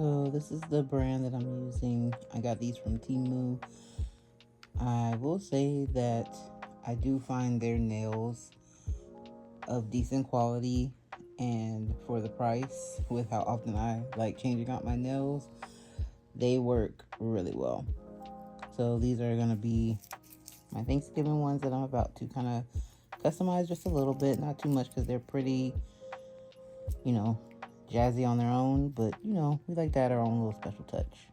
So this is the brand that I'm using. I got these from Temu. I will say that I do find their nails of decent quality, and for the price, with how often I like changing out my nails, they work really well. So these are going to be my Thanksgiving ones that I'm about to kind of customize just a little bit, not too much because they're pretty, jazzy on their own, but we like to add our own little special touch.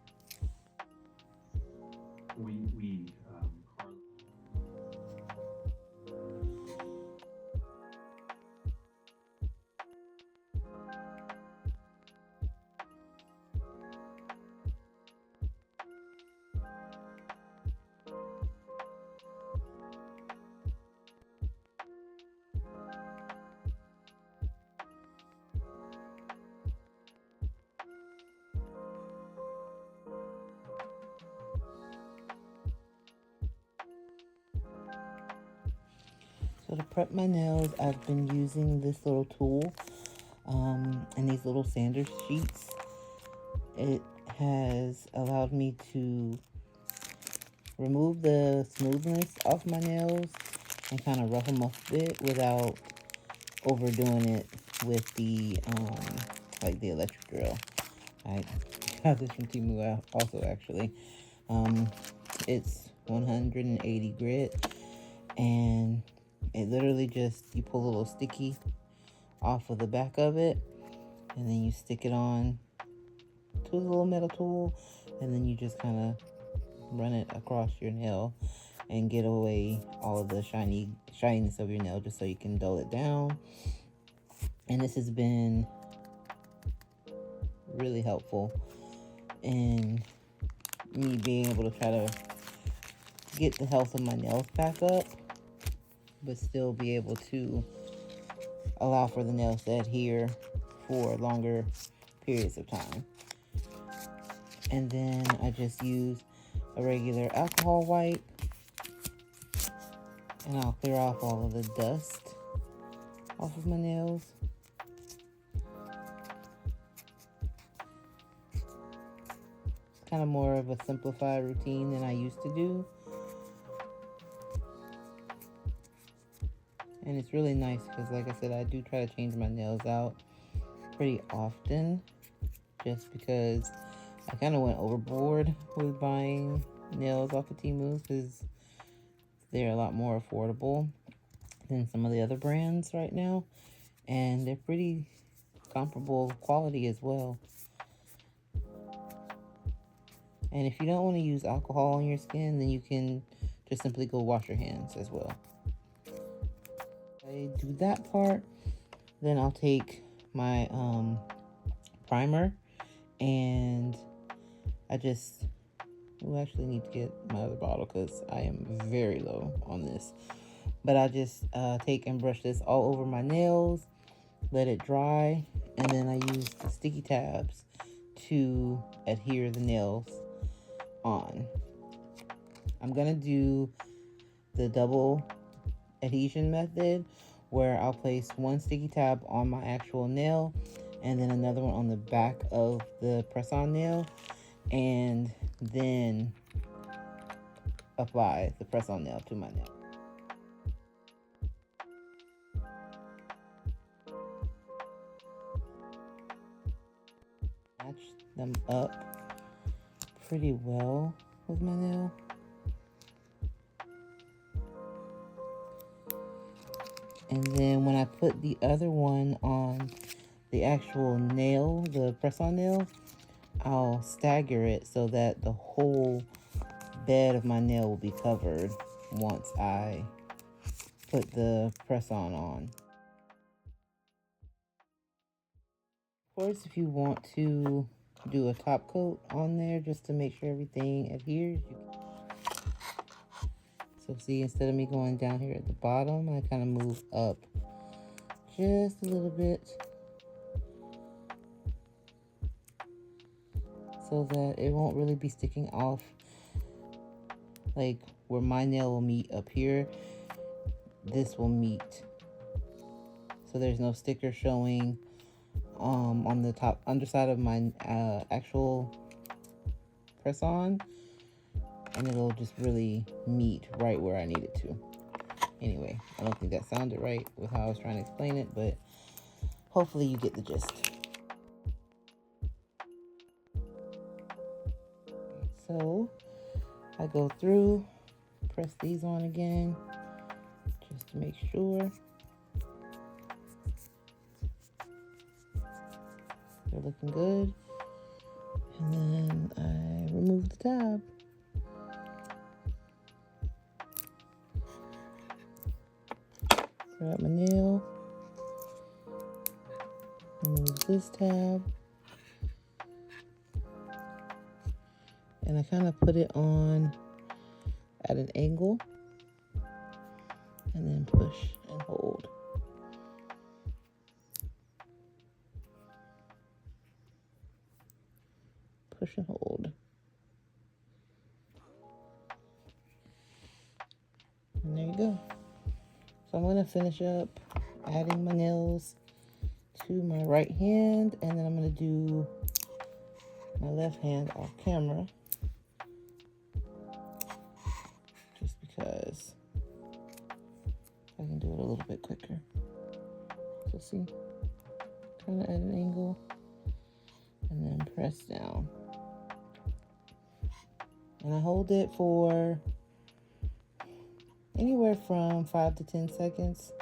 So to prep my nails, I've been using this little tool and these little sander sheets. It has allowed me to remove the smoothness off my nails and kind of rough them up a bit without overdoing it with the the electric drill. I got this from Temu also, actually. It's 180 grit, and it literally just, you pull a little sticky off of the back of it, and then you stick it on to the little metal tool, and then you just kind of run it across your nail and get away all of the shininess of your nail, just so you can dull it down. And this has been really helpful in me being able to try to get the health of my nails back up, but still be able to allow for the nails to adhere for longer periods of time. And then I just use a regular alcohol wipe, and I'll clear off all of the dust off of my nails. It's kind of more of a simplified routine than I used to do. And it's really nice because, like I said, I do try to change my nails out pretty often, just because I kind of went overboard with buying nails off of Temu because they're a lot more affordable than some of the other brands right now, and they're pretty comparable quality as well. And if you don't want to use alcohol on your skin, then you can just simply go wash your hands as well. I do that part, then I'll take my primer, and I just actually need to get my other bottle because I am very low on this. But I just take and brush this all over my nails, let it dry, and then I use the sticky tabs to adhere the nails on. I'm gonna do the double adhesion method, where I'll place one sticky tab on my actual nail and then another one on the back of the press-on nail, and then apply the press-on nail to my nail. Match them up pretty well with my nail. And then when I put the other one on the actual nail, the press-on nail, I'll stagger it so that the whole bed of my nail will be covered once I put the press-on on. Of course, if you want to do a top coat on there just to make sure everything adheres, so see, instead of me going down here at the bottom, I kind of move up just a little bit so that it won't really be sticking off. Like where my nail will meet up here, this will meet. So there's no sticker showing on the top underside of my actual press on, and it'll just really meet right where I need it to. Anyway, I don't think that sounded right with how I was trying to explain it, but hopefully you get the gist. So I go through, press these on again, just to make sure they're looking good. And then I remove the tab. Grab my nail, remove this tab, and I kind of put it on at an angle, and then push and hold. Push and hold. And there you go. So I'm going to finish up adding my nails to my right hand, and then I'm going to do my left hand off camera, just because I can do it a little bit quicker. So see, kind of at an angle, and then press down. And I hold it for anywhere from 5 to 10 seconds.